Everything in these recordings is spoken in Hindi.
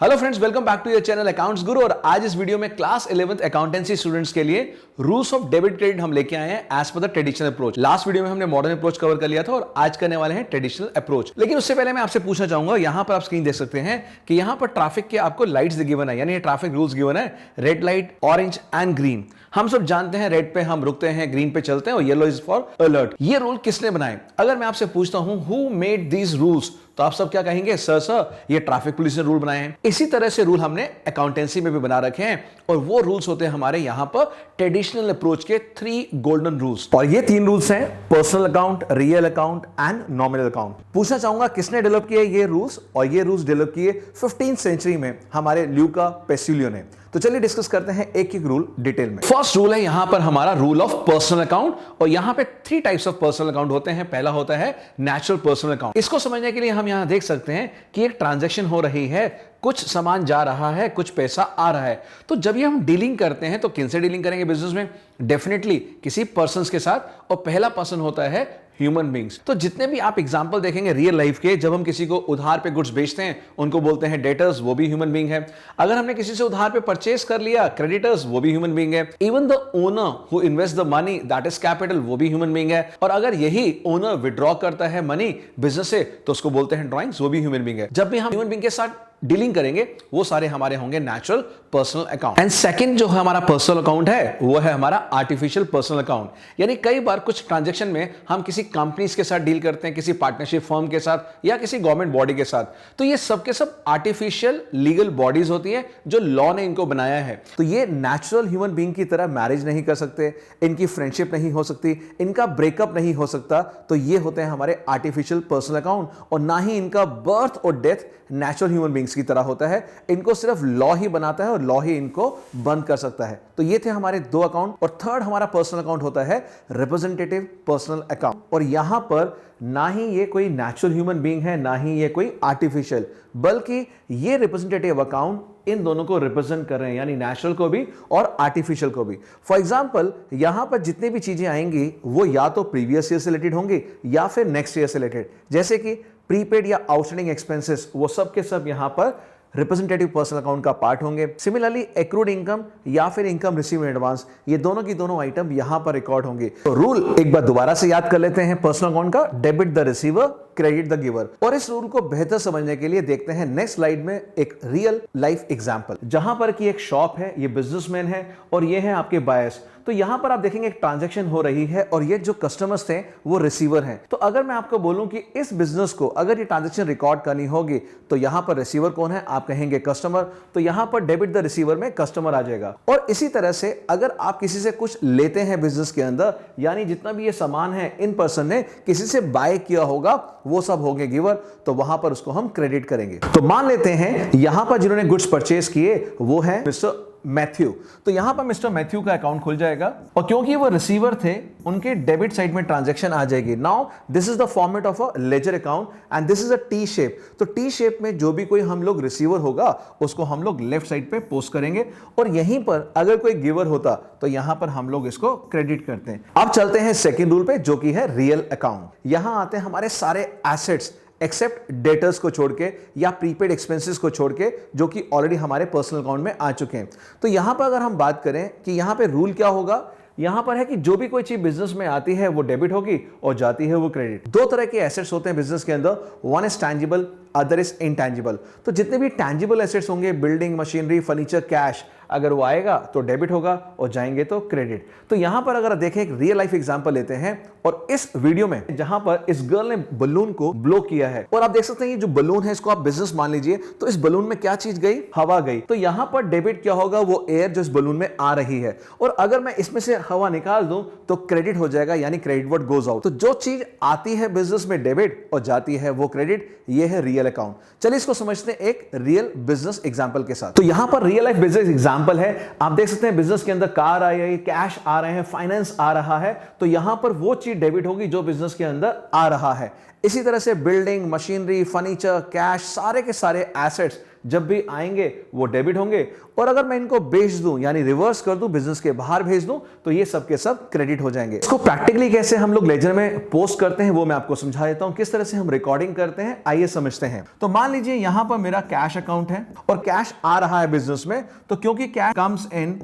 Hello friends, welcome back to your channel accounts Guru. और आज इस वीडियो में क्लास 11th अकाउंटेंसी स्टूडेंट्स के लिए रूल्स ऑफ डेबिट क्रेडिट हम लेके आए हैं as per the traditional approach. Last video में हमने मॉडर्न अप्रोच कवर कर लिया था और आज करने वाले हैं ट्रेडिशनल अप्रोच। लेकिन उससे पहले मैं आपसे पूछना चाहूंगा, यहां पर आप स्क्रीन देख सकते हैं कि यहां पर ट्रैफिक के आपको लाइट्स गिवन है, यानी ट्रैफिक रूल्स गिवन है, red light, orange and green. हम सब जानते हैं रेड पे हम रुकते हैं, ग्रीन पे चलते हैं और येलो इज फॉर अलर्ट। ये रूल किसने बनाए? अगर मैं आपसे पूछता हूं हु मेड दीज रूल्स, तो आप सब क्या कहेंगे? सर ये ट्रैफिक पुलिस ने रूल बनाए हैं। इसी तरह से रूल हमने अकाउंटेंसी में भी बना रखे हैं और वो रूल्स होते हैं हमारे यहां पर ट्रेडिशनल अप्रोच के 3 गोल्डन रूल्स। और ये 3 रूल्स हैं personal account, real account and nominal account. पूछना चाहूंगा किसने डेवलप किए ये रूल्स? और ये रूल्स डेवलप किए 15th सेंचुरी में हमारे ल्यूका पेसिलियो ने। तो चलिए डिस्कस करते हैं एक एक रूल डिटेल में। फर्स्ट रूल है यहां पर हमारा रूल ऑफ पर्सनल अकाउंट, और यहां पे 3 टाइप्स ऑफ पर्सनल अकाउंट होते हैं। पहला होता है नेचुरल पर्सनल अकाउंट। इसको समझने के लिए हम यहां देख सकते हैं कि एक ट्रांजैक्शन हो रही है, कुछ सामान जा रहा है, कुछ पैसा आ रहा है। तो जब ये हम डीलिंग करते हैं तो किन से डीलिंग करेंगे बिजनेस में? डेफिनेटली किसी पर्सन के साथ, और पहला पर्सन होता है ह्यूमन बींग्स। तो जितने भी आप एग्जांपल देखेंगे रियल लाइफ के, जब हम किसी को उधार पे गुड्स बेचते हैं उनको बोलते हैं डेटर्स, वो भी ह्यूमन बींग है। अगर हमने किसी से उधार पे परचेस कर लिया, क्रेडिटर्स, वो भी ह्यूमन बींग है। Even the owner who invest the money, that is capital, वो भी ह्यूमन बींग है। और अगर यही ओनर विड्रॉ करता है मनी बिजनेस से, तो उसको बोलते हैं ड्रॉइंग्स, वो भी ह्यूमन बींग है। जब भी हम ह्यूमन बींग के साथ डीलिंग करेंगे वो सारे हमारे होंगे natural personal account. And second जो हमारा पर्सनल अकाउंट है वो है हमारा आर्टिफिशियल पर्सनल अकाउंट। यानी कई बार कुछ ट्रांजैक्शन में हम किसी कंपनीज के साथ डील करते हैं, किसी पार्टनरशिप फर्म के साथ या किसी गवर्नमेंट बॉडी के साथ, तो ये सब के सब आर्टिफिशियल लीगल बॉडीज होती है जो लॉ ने इनको बनाया है। तो ये नेचुरल ह्यूमन बीइंग की तरह मैरिज नहीं कर सकते, इनकी फ्रेंडशिप नहीं हो सकती, इनका ब्रेकअप नहीं हो सकता। तो ये होते हैं हमारे आर्टिफिशियल पर्सनल अकाउंट, और ना ही इनका बर्थ और डेथ नेचुरल ह्यूमन बीइंग्स की तरह होता है। इनको सिर्फ लॉ ही बनाता है और लॉ ही इनको बंद कर सकता है। तो ये थे हमारे 2 अकाउंट। और थर्ड हमारा पर्सनल अकाउंट होता है रिप्रेजेंटेटिव पर्सनल अकाउंट। और यहां पर ना ही ये कोई नेचुरल ह्यूमन बीइंग है, ना ही ये कोई आर्टिफिशियल, बल्कि ये रिप्रेजेंटेटिव अकाउंट इन दोनों को रिप्रेजेंट कर रहे हैं, यानी नेचुरल को भी और आर्टिफिशियल को भी। फॉर एग्जांपल यहां पर जितनी भी चीजें आएंगी वो या तो प्रीवियस ईयर से रिलेटेड होंगी या फिर नेक्स्ट ईयर से रिलेटेड, जैसे कि प्रीपेड या आउटस्टैंडिंग एक्सपेंसेस, वो सब के सब यहां पर रिप्रेजेंटेटिव पर्सनल अकाउंट का पार्ट होंगे। सिमिलरली एक्रूड इनकम या फिर इनकम रिसीव इन एडवांस, ये दोनों की दोनों आइटम यहां पर रिकॉर्ड होंगे। तो रूल एक बार दोबारा से याद कर लेते हैं पर्सनल अकाउंट का, debit the receiver, credit the giver. और इस रूल को बेहतर समझने के लिए देखते हैं नेक्स्ट स्लाइड में एक रियल लाइफ एग्जांपल, जहां पर कि एक शॉप है, ये बिजनेसमैन है और ये है आपके बायर्स। तो यहां पर आप देखेंगे एक ट्रांजैक्शन हो रही है और ये जो कस्टमर्स थे वो रिसीवर हैं। तो अगर मैं आपको बोलूं कि इस बिजनेस को अगर ये ट्रांजैक्शन रिकॉर्ड करनी होगी तो यहां पर रिसीवर कौन है? आप कहेंगे कस्टमर। तो यहां पर डेबिट द रिसीवर में कस्टमर आ जाएगा। और इसी तरह से अगर आप किसी से कुछ लेते हैं बिजनेस के अंदर, यानी जितना भी ये सामान है इन पर्सन ने किसी से बाय किया होगा, वो सब होंगे गिवर, तो वहां पर उसको हम क्रेडिट करेंगे। तो मान लेते हैं यहां पर जिन्होंने गुड्स परचेस किए वो है मिस्टर मैथ्यू। तो यहां पर मिस्टर मैथ्यू का अकाउंट खुल जाएगा, और क्योंकि वो रिसीवर थे उनके डेबिट साइड में ट्रांजैक्शन आ जाएगी। Now this is the format of a ledger account and this is a T shape. तो टी शेप में जो भी कोई हम लोग रिसीवर होगा उसको हम लोग लेफ्ट साइड पे पोस्ट करेंगे, और यहीं पर अगर कोई गिवर होता तो यहां पर हम लोग इसको क्रेडिट करते हैं। अब चलते हैं सेकेंड रूल पे, जो कि है रियल अकाउंट। यहां आते हैं हमारे सारे एसेट्स एक्सेप्ट डेटर्स को छोड़ के या प्रीपेड एक्सपेंसेस को छोड़ के, जो कि ऑलरेडी हमारे पर्सनल अकाउंट में आ चुके हैं। तो यहां पर अगर हम बात करें कि यहां पे रूल क्या होगा, यहां पर है कि जो भी कोई चीज बिजनेस में आती है वो डेबिट होगी और जाती है वो क्रेडिट। 2 तरह के एसेट्स होते हैं बिजनेस के अंदर, one is tangible, other is intangible. तो जितने भी टैंजिबल एसेट्स होंगे, बिल्डिंग, मशीनरी, फर्नीचर, कैश, अगर वो आएगा तो डेबिट होगा और जाएंगे तो क्रेडिट। तो यहां पर अगर देखें एक रियल लाइफ एग्जांपल लेते हैं, और इस वीडियो में जहां पर इस गर्ल ने बलून को ब्लो किया है, और आप देख सकते हैं ये जो बलून है इसको आप बिजनेस मान लीजिए, तो इस बलून में क्या चीज गई? हवा गई। तो यहां पर डेबिट क्या होगा? वो एयर जो इस बलून में आ रही है। और अगर मैं इसमें से हवा निकाल दूं तो क्रेडिट हो जाएगा, यानी क्रेडिट वर्ड गोज आउट। तो जो चीज आती है बिजनेस में डेबिट और जाती है वो क्रेडिट, ये है रियल अकाउंट। चलिए इसको समझते हैं एक रियल बिजनेस एग्जांपल के साथ। तो यहां पर रियल लाइफ बिजनेस एग्जांपल है, आप देख सकते हैं बिजनेस के अंदर कार आई है, कैश आ रहे हैं, फाइनेंस आ रहा है। तो यहां पर वो चीज डेबिट होगी जो बिजनेस के अंदर आ रहा है। इसी तरह से बिल्डिंग, मशीनरी, फर्नीचर, कैश, सारे के सारे एसेट्स जब भी आएंगे वो डेबिट होंगे, और अगर मैं इनको बेच दूं यानी रिवर्स कर दूं, बिजनेस के बाहर भेज दूं, तो ये सब के सब क्रेडिट हो जाएंगे। इसको प्रैक्टिकली कैसे हम लोग लेजर में पोस्ट करते हैं वो मैं आपको समझा देता हूं, किस तरह से हम रिकॉर्डिंग करते हैं, आइए समझते हैं। तो मान लीजिए यहां पर मेरा कैश अकाउंट है और कैश आ रहा है बिजनेस में, तो क्योंकि कैश कम्स इन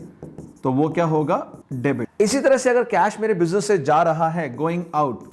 तो वो क्या होगा, डेबिट। इसी तरह से अगर कैश मेरे बिजनेस से जा रहा है, गोइंग आउट,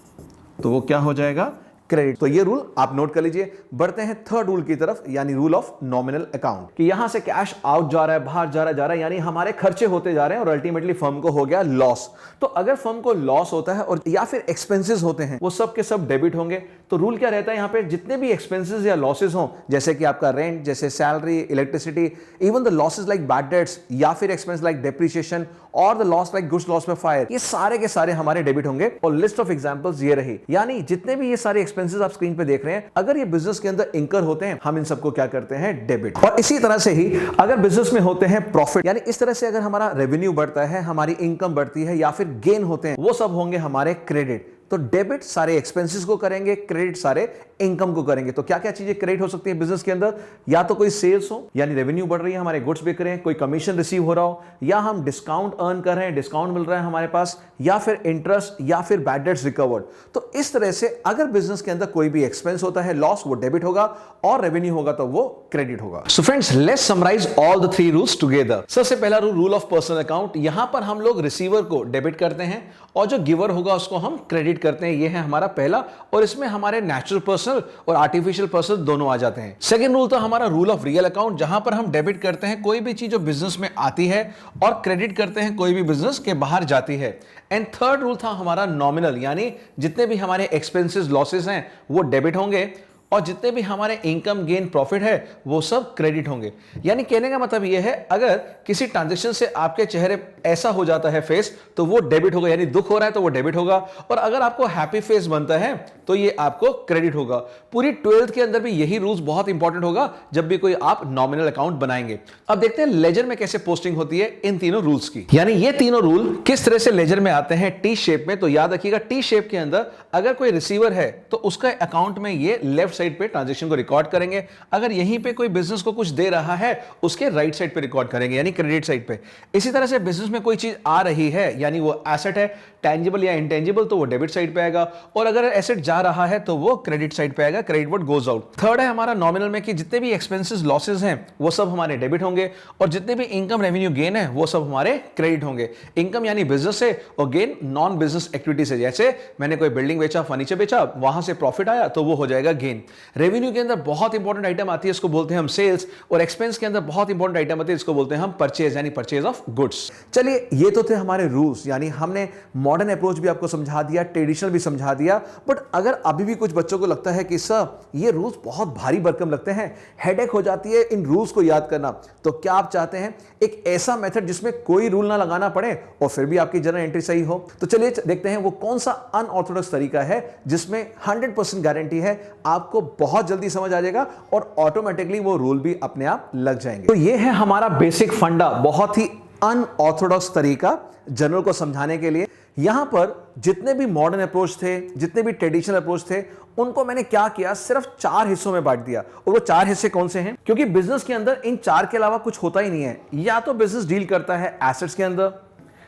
तो वो क्या हो जाएगा, क्रेडिट। तो ये रूल आप नोट कर लीजिए। बढ़ते हैं थर्ड रूल की तरफ, यानी रूल ऑफ नॉमिनल अकाउंट, कि यहां से कैश आउट जा रहा है, बाहर जा रहा है, यानी हमारे खर्चे होते जा रहे हैं और अल्टीमेटली फर्म को हो गया लॉस। तो अगर फर्म को लॉस होता है और या फिर एक्सपेंसेस होते हैं, वो सब के सब डेबिट होंगे। तो रूल क्या रहता है यहां पे, जितने भी एक्सपेंसेस या लॉसेस हो, जैसे कि आपका रेंट, जैसे salary, electricity, even the losses like bad debts या फिर एक्सपेंस लाइक डेप्रिसिएशन और the loss like goods loss में फायर, ये सारे के सारे हमारे डेबिट होंगे। और लिस्ट ऑफ एग्जांपल्स ये रही, यानी जितने भी ये सारे एक्सपेंसेस आप स्क्रीन पे देख रहे हैं, अगर ये बिजनेस के अंदर इंकर होते हैं, हम इन सबको क्या करते हैं, डेबिट। और इसी तरह से ही अगर बिजनेस में होते हैं प्रॉफिट, यानी इस तरह से अगर हमारा रेवेन्यू बढ़ता है, हमारी इनकम बढ़ती है या फिर गेन होते हैं, वो सब होंगे हमारे क्रेडिट। तो डेबिट सारे एक्सपेंसेस को करेंगे, क्रेडिट सारे इनकम को करेंगे। तो क्या क्या चीजें क्रेडिट हो सकती है बिजनेस के अंदर, या तो कोई सेल्स हो, यानी रेवेन्यू बढ़ रही है, हमारे गुड्स बिक रहे हैं, कोई कमीशन रिसीव हो रहा हो, या हम डिस्काउंट अर्न कर रहे हैं, डिस्काउंट मिल रहा है हमारे पास, या फिर इंटरेस्ट, या फिर बैड डेट्स रिकवर्ड। तो इस तरह से अगर बिजनेस के अंदर कोई भी एक्सपेंस होता है, लॉस, वो डेबिट होगा, और रेवेन्यू होगा तो वो क्रेडिट होगा। So friends, let's summarize all the three rules together. सबसे पहला रूल ऑफ पर्सनल अकाउंट, यहां पर हम लोग रिसीवर को डेबिट करते हैं और जो गिवर होगा उसको हम क्रेडिट करते हैं। ये है हमारा पहला, और इसमें हमारे नेचुरल पर्सन और आर्टिफिशियल पर्सन दोनों आ जाते हैं। सेकंड रूल था हमारा रूल ऑफ रियल अकाउंट, जहां पर हम डेबिट करते हैं कोई भी चीज जो बिजनेस में आती है और क्रेडिट करते हैं कोई भी बिजनेस के बाहर जाती है। एंड थर्ड रूल था हमारा नॉमिनल, यानी जितने भी हमारे एक्सपेंसेस, लॉसेस हैं वो डेबिट होंगे, और जितने भी हमारे इनकम, गेन, प्रॉफिट है वो सब क्रेडिट होंगे। यानी कहने का मतलब ये है, अगर किसी ट्रांजैक्शन से आपके चेहरे ऐसा हो जाता है फेस, तो वो डेबिट होगा, यानी दुख हो रहा है तो वो डेबिट होगा, और अगर आपको हैप्पी फेस बनता है तो ये आपको क्रेडिट होगा। पूरी 12th के अंदर भी यही रूल्स बहुत इंपॉर्टेंट होगा जब भी कोई आप नॉमिनल अकाउंट बनाएंगे। अब देखते हैं लेजर में कैसे पोस्टिंग होती है इन तीनों रूल्स की, यानी ये तीनों रूल किस तरह से लेजर में आते हैं टी शेप में। तो याद रखिएगा, टी शेप के अंदर अगर कोई रिसीवर है तो उसका अकाउंट में ये लेफ्ट साइड पे ट्रांजैक्शन को रिकॉर्ड करेंगे, अगर यहीं पे कोई बिजनेस को कुछ दे रहा है उसके राइट साइड पे रिकॉर्ड करेंगे, यानी क्रेडिट साइड पे। इसी तरह से बिजनेस में कोई चीज आ रही है, यानी वो एसेट है, टेंजिबल या इंटेंजिबल, तो वो डेबिट साइड पे आएगा, और अगर एसेट जा रहा है तो वो क्रेडिट साइड पे आएगा, credit what goes out. Third है हमारा नॉमिनल में, कि जितने भी एक्सपेंसेस, लॉसेस हैं वो सब हमारे डेबिट होंगे, और जितने भी इनकम, रेवेन्यू, गेन है वो सब हमारे क्रेडिट होंगे। इनकम यानी बिजनेस से, और गेन नॉन बिजनेस एक्टिविटी से, जैसे मैंने कोई बिल्डिंग बेचा, फर्नीचर बेचा, वहां से प्रॉफिट आया तो वो हो जाएगा गेन। रेवेन्यू के अंदर बहुत इंपॉर्टेंट आइटम आती है, इसको बोलते हैं हम सेल्स, और एक्सपेंस के अंदर बहुत इंपॉर्टेंट आइटम आती है, इसको बोलते हैं हम परचेज, यानी परचेज ऑफ गुड्स। चलिए, ये तो थे हमारे रूल्स, यानी हमने मॉडर्न अप्रोच भी आपको समझा दिया, ट्रेडिशनल भी समझा दिया। बट अगर अभी भी कुछ बच्चों को लगता है कि सर ये रूल्स बहुत भारी भरकम लगते हैं, हेडेक हो जाती है इन रूल्स को याद करना, तो क्या आप चाहते हैं एक ऐसा मेथड जिसमें कोई रूल ना लगाना पड़े और फिर भी आपकी जर्नल एंट्री सही हो? तो चलिए देखते हैं वो कौन सा अनऑर्थोडॉक्स तरीका है जिसमें 100% गारंटी है आपको बहुत जल्दी समझ आ जाएगा और ऑटोमेटिकली वो रूल भी अपने आप लग जाएंगे। तो ये है हमारा बेसिक फंडा, बहुत ही अनऑर्थोडॉक्स तरीका जर्नल को समझाने के लिए। यहां पर जितने भी मॉडर्न अप्रोच थे, जितने भी ट्रेडिशनल अप्रोच थे, उनको मैंने क्या किया, सिर्फ 4 हिस्सों में बांट दिया। और वो 4 हिस्से कौन से हैं? क्योंकि बिजनेस के अंदर इन 4 के अलावा कुछ होता ही नहीं है। या तो बिजनेस डील करता है एसेट्स के अंदर,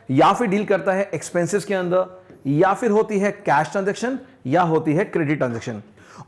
या फिर डील करता है एक्सपेंसेस के अंदर, या फिर होती है कैश ट्रांजैक्शन, या होती है क्रेडिट ट्रांजैक्शन।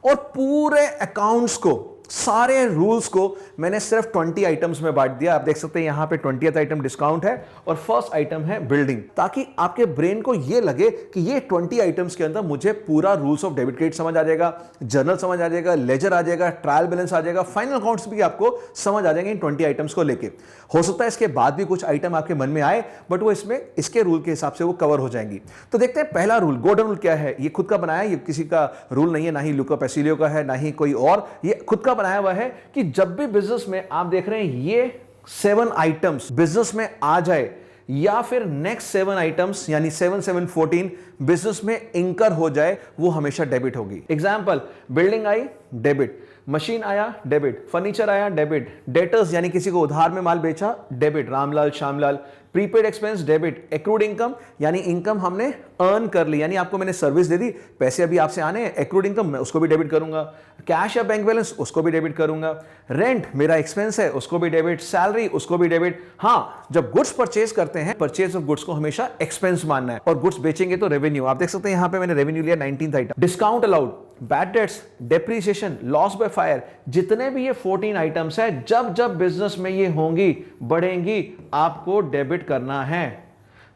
और पूरे अकाउंट्स को, सारे रूल्स को मैंने सिर्फ 20 आइटम्स में बांट दिया। आप देख सकते हैं यहां पे 20th आइटम डिस्काउंट है और फर्स्ट आइटम है बिल्डिंग, ताकि आपके ब्रेन को यह लगे कि ये 20 आइटम्स के अंदर मुझे पूरा रूल्स ऑफ डेबिट क्रेडिट समझ आ जाएगा, जर्नल समझ आ जाएगा, लेजर आ जाएगा, ट्रायल बैलेंस आ जाएगा, फाइनल अकाउंट्स भी आपको समझ आ जाएंगे इन 20 आइटम्स को लेके। हो सकता है इसके बाद भी कुछ आइटम आपके मन में आए, बट वो इसमें इसके रूल के हिसाब से वो कवर हो जाएंगी। तो देखते हैं पहला रूल, गोल्डन रूल क्या है। ये खुद का बनाया, ये किसी का रूल नहीं है, ना ही लुका पैसिलियो का है, ना ही कोई और, ये खुद का बनाया हुआ है कि जब भी बिजनेस में आप देख रहे हैं ये 7 आइटम्स बिजनेस में आ जाए, या फिर नेक्स्ट 7 आइटम्स यानी 7 7 14 बिजनेस में इंकर हो जाए, वो हमेशा डेबिट होगी। Example, building I debit, machine आया डेबिट, फर्नीचर आया डेबिट, डेटर्स यानी किसी को उधार में माल बेचा debit, Ramlal, Shyamlal, prepaid expense debit, accrued income यानी इनकम हमने अर्न कर ली, यानी आपको मैंने सर्विस दे दी, पैसे अभी आपसे आने हैं, एक्रूड इनकम मैं उसको भी डेबिट करूंगा, कैश या बैंक बैलेंस उसको भी डेबिट करूंगा, रेंट मेरा एक्सपेंस है उसको भी डेबिट, सैलरी उसको भी डेबिट। हाँ, जब गुड्स परचेज करते हैं, परचेज ऑफ गुड्स को हमेशा एक्सपेंस मानना है, और गुड्स बेचेंगे तो रेवेन्यू। आप देख सकते हैं यहां पे मैंने रेवेन्यू लिया 19th item. Discount allowed, bad debts, depreciation, loss by fire, जितने भी ये 14 आइटम्स है, जब जब बिजनेस में ये होंगी बढ़ेंगी आपको डेबिट करना है।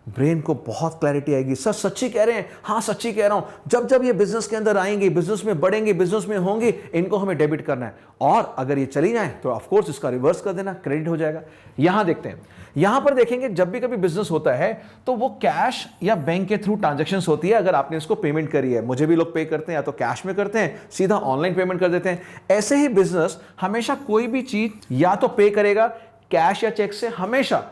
ब्रेन को बहुत क्लैरिटी आएगी, सर सच्ची कह रहे हैं? हाँ सच्ची कह रहा हूं, जब जब ये बिजनेस के अंदर आएंगे, बिजनेस में बढ़ेंगे, बिजनेस में होंगे, इनको हमें डेबिट करना है, और अगर ये चली जाए तो ऑफ कोर्स इसका रिवर्स कर देना, क्रेडिट हो जाएगा। यहां देखते हैं, यहां पर देखेंगे जब भी कभी बिजनेस होता है तो वो कैश या बैंक के थ्रू ट्रांजैक्शंस होती है। अगर आपने इसको पेमेंट करी है, मुझे भी लोग पे करते हैं, या तो कैश में करते हैं, सीधा ऑनलाइन पेमेंट कर देते हैं। ऐसे ही बिजनेस हमेशा कोई भी चीज या तो पे करेगा कैश या चेक से हमेशा,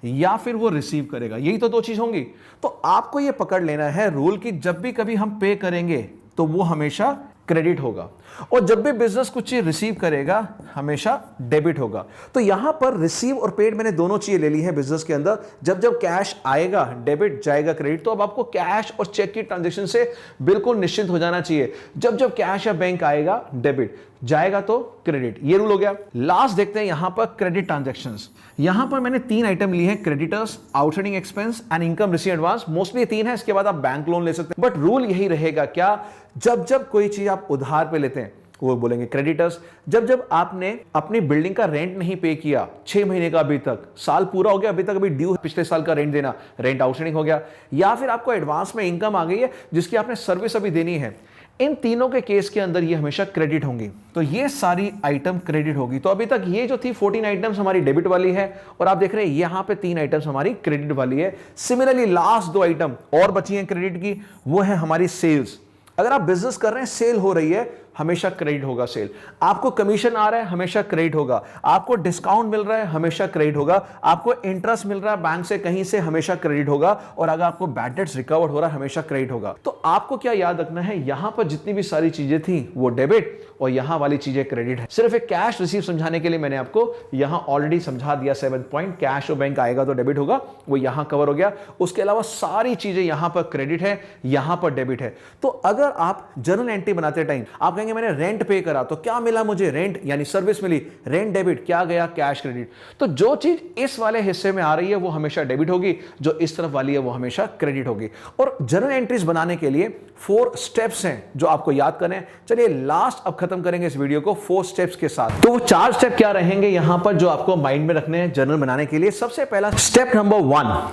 या फिर वो रिसीव करेगा, यही तो दो चीज होंगी। तो आपको ये पकड़ लेना है रूल कि जब भी कभी हम पे करेंगे तो वो हमेशा क्रेडिट होगा, और जब भी बिजनेस कुछ चीज रिसीव करेगा हमेशा डेबिट होगा। तो यहां पर रिसीव और पेड मैंने दोनों चीजें ले ली है बिजनेस के अंदर। जब जब कैश आएगा डेबिट, जाएगा क्रेडिट। तो अब आपको कैश और चेक की ट्रांजैक्शन से बिल्कुल निश्चिंत हो जाना चाहिए। जब जब कैश या बैंक आएगा डेबिट, जाएगा तो क्रेडिट, ये रूल हो गया। लास्ट देखते हैं यहां पर क्रेडिट ट्रांजैक्शंस। यहां पर मैंने 3 आइटम लिए हैं, creditors, outstanding expense and income receive advance. Mostly 3 है, इसके बाद आप बैंक लोन ले सकते हैं, बट रूल यही रहेगा क्या, जब जब कोई चीज आप उधार पे लेते हैं वो बोलेंगे क्रेडिटर्स। जब जब आपने अपनी बिल्डिंग का रेंट नहीं पे किया 6 महीने का, अभी तक साल पूरा हो गया, अभी तक अभी ड्यू है पिछले साल का रेंट देना, रेंट आउटस्टैंडिंग हो गया। या फिर आपको एडवांस में इनकम आ गई है जिसकी आपने सर्विस अभी देनी है, इन तीनों के केस के अंदर ये हमेशा क्रेडिट होंगी। तो ये सारी आइटम क्रेडिट होगी। तो अभी तक ये जो थी 14 आइटम्स हमारी डेबिट वाली है, और आप देख रहे हैं यहां पे 3 आइटम्स हमारी क्रेडिट वाली है। सिमिलरली लास्ट 2 आइटम और बची हैं क्रेडिट की, वो है हमारी सेल्स। अगर आप बिजनेस कर रहे हैं, सेल हो रही है, हमेशा क्रेडिट होगा सेल। आपको कमीशन आ रहा है, हमेशा क्रेडिट होगा। आपको डिस्काउंट मिल रहा है, हमेशा क्रेडिट होगा। आपको इंटरेस्ट मिल रहा है बैंक से कहीं से, हमेशा क्रेडिट होगा। और अगर आपको बैड डेट्स रिकवर हो रहा है, हमेशा क्रेडिट होगा। तो आपको क्या याद रखना है, यहां पर जितनी भी सारी चीजें थी वो डेबिट, और यहां वाली चीजें क्रेडिट है। सिर्फ एक कैश रिसीव समझाने के लिए मैंने आपको यहां ऑलरेडी समझा दिया 7 पॉइंट। कैश और बैंक आएगा तो डेबिट होगा, वो यहां कवर हो गया। उसके अलावा सारी चीजें यहां पर क्रेडिट है, यहां पर डेबिट है। तो अगर आप जर्नल एंट्री बनाते टाइम आप कहेंगे मैंने रेंट पे करा तो क्या मिला मुझे, रेंट यानी सर्विस मिली, रेंट डेबिट, क्या गया कैश क्रेडिट। तो जो चीज इस वाले हिस्से में आ रही है वो हमेशा डेबिट होगी, जो इस तरफ वाली है वो हमेशा क्रेडिट होगी। और जर्नल एंट्रीज बनाने के लिए 4 स्टेप्स हैं जो आपको याद करने हैं। चलिए लास्ट अब खत्म करेंगे इस वीडियो को 4 स्टेप्स के साथ। तो वो 4 स्टेप क्या रहेंगे यहां पर जो आपको माइंड में रखने हैं जर्नल बनाने के लिए। सबसे पहला स्टेप नंबर 1,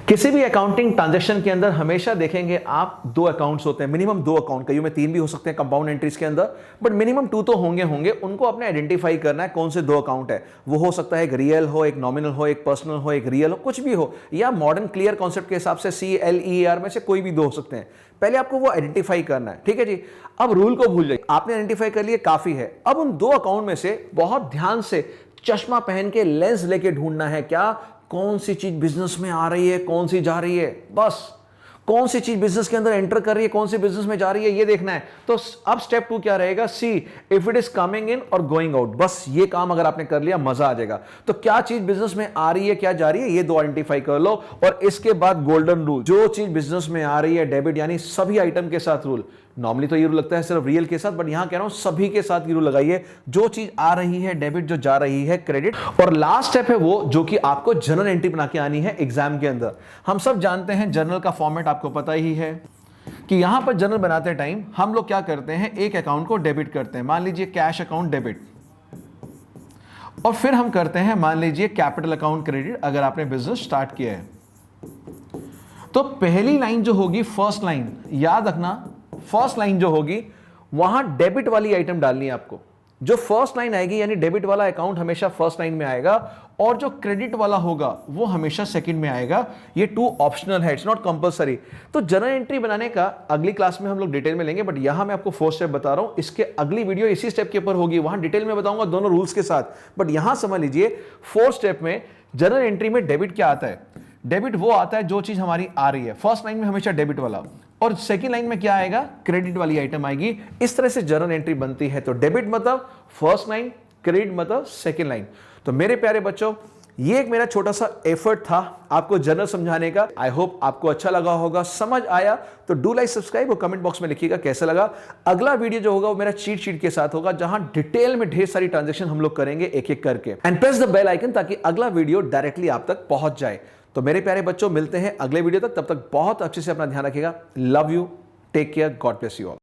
किसी भी अकाउंटिंग ट्रांजैक्शन के अंदर हमेशा देखेंगे आप 2 अकाउंट्स होते हैं, मिनिमम 2 अकाउंट, कई में 3 भी हो सकते हैं कंपाउंड एंट्रीज के अंदर, बट मिनिमम 2 तो होंगे। उनको अपने आइडेंटिफाई करना है कौन से 2 अकाउंट है। वो हो सकता है एक रियल हो, एक नॉमिनल हो, एक पर्सनल हो, एक रियल हो, कुछ भी हो, या मॉडर्न क्लियर कॉन्सेप्ट के हिसाब से CLEAR में से कोई भी 2 हो सकते हैं। पहले आपको वो आइडेंटिफाई करना है, ठीक है जी। अब रूल को भूल जाइए, आपने आइडेंटिफाई कर लिए, काफी है। अब उन 2 अकाउंट में से बहुत ध्यान से चश्मा पहन के लेंस लेके ढूंढना है क्या, कौन सी चीज बिजनेस में आ रही है, कौन सी जा रही है, बस कौन सी चीज बिजनेस के अंदर एंटर कर रही है, कौन सी बिजनेस में जा रही है, ये देखना है। तो अब स्टेप 2 क्या रहेगा, see if it is coming in और गोइंग आउट। बस ये काम अगर आपने कर लिया मजा आ जाएगा। तो क्या चीज बिजनेस में आ रही है, क्या जा रही है, ये 2 आइडेंटिफाई कर लो। और इसके बाद गोल्डन रूल, जो चीज बिजनेस में आ रही है डेबिट, यानी सभी आइटम के साथ रूल। नॉर्मली तो ये रूल लगता है सिर्फ रियल के साथ, बट यहां कह रहा हूं सभी के साथ ये रूल लगाइए। जो चीज आ रही है डेबिट, जो जा रही है क्रेडिट। और लास्ट स्टेप है वो जो कि आपको जर्नल एंट्री बना के आनी है एग्जाम के अंदर। हम सब जानते हैं जर्नल का फॉर्मेट आपको पता ही है कि यहां पर जर्नल बनाते टाइम हम लोग क्या करते हैं, एक अकाउंट को डेबिट करते हैं, मान लीजिए कैश अकाउंट डेबिट, और फिर हम करते हैं मान लीजिए कैपिटल अकाउंट क्रेडिट अगर आपने बिजनेस स्टार्ट किया है। तो पहली लाइन जो होगी, फर्स्ट लाइन, याद रखना, फर्स्ट लाइन जो होगी वहां डेबिट वाली आइटम डालनी है आपको। जो फर्स्ट लाइन आएगी यानी डेबिट वाला अकाउंट हमेशा फर्स्ट लाइन में आएगा, और जो क्रेडिट वाला होगा वो हमेशा सेकंड में आएगा। ये 2 ऑप्शनल है, इट्स नॉट कंपलसरी। तो जर्नल एंट्री बनाने का अगली क्लास में हम लोग डिटेल में लेंगे, बट यहां मैं आपको 4 स्टेप बता रहा हूं। इसके अगली वीडियो इसी स्टेप के ऊपर होगी, वहां डिटेल में बताऊंगा दोनों रूल्स के साथ। बट यहां समझ लीजिए 4 स्टेप में जर्नल एंट्री में डेबिट क्या आता है, डेबिट वो आता है जो चीज हमारी आ रही है। फर्स्ट लाइन में हमेशा डेबिट वाला, और सेकंड लाइन में क्या आएगा, क्रेडिट वाली आइटम आएगी। इस तरह से जर्नल एंट्री बनती है। तो डेबिट मतलब फर्स्ट लाइन, क्रेडिट मतलब सेकंड लाइन। तो मेरे प्यारे बच्चों, ये एक मेरा छोटा सा एफर्ट था आपको जर्नल समझाने का। आई होप आपको अच्छा लगा होगा, समझ आया तो डू लाइक सब्सक्राइब और कमेंट बॉक्स में लिखिएगा कैसा लगा। अगला वीडियो जो होगा वो मेरा चीट शीट के साथ होगा, जहां डिटेल में ढेर सारी ट्रांजेक्शन हम लोग करेंगे एक एक करके। And press the bell icon ताकि अगला वीडियो डायरेक्टली आप तक पहुंच जाए। तो मेरे प्यारे बच्चों, मिलते हैं अगले वीडियो तक, तब तक बहुत अच्छे से अपना ध्यान रखिएगा। Love you, take care, God bless you all.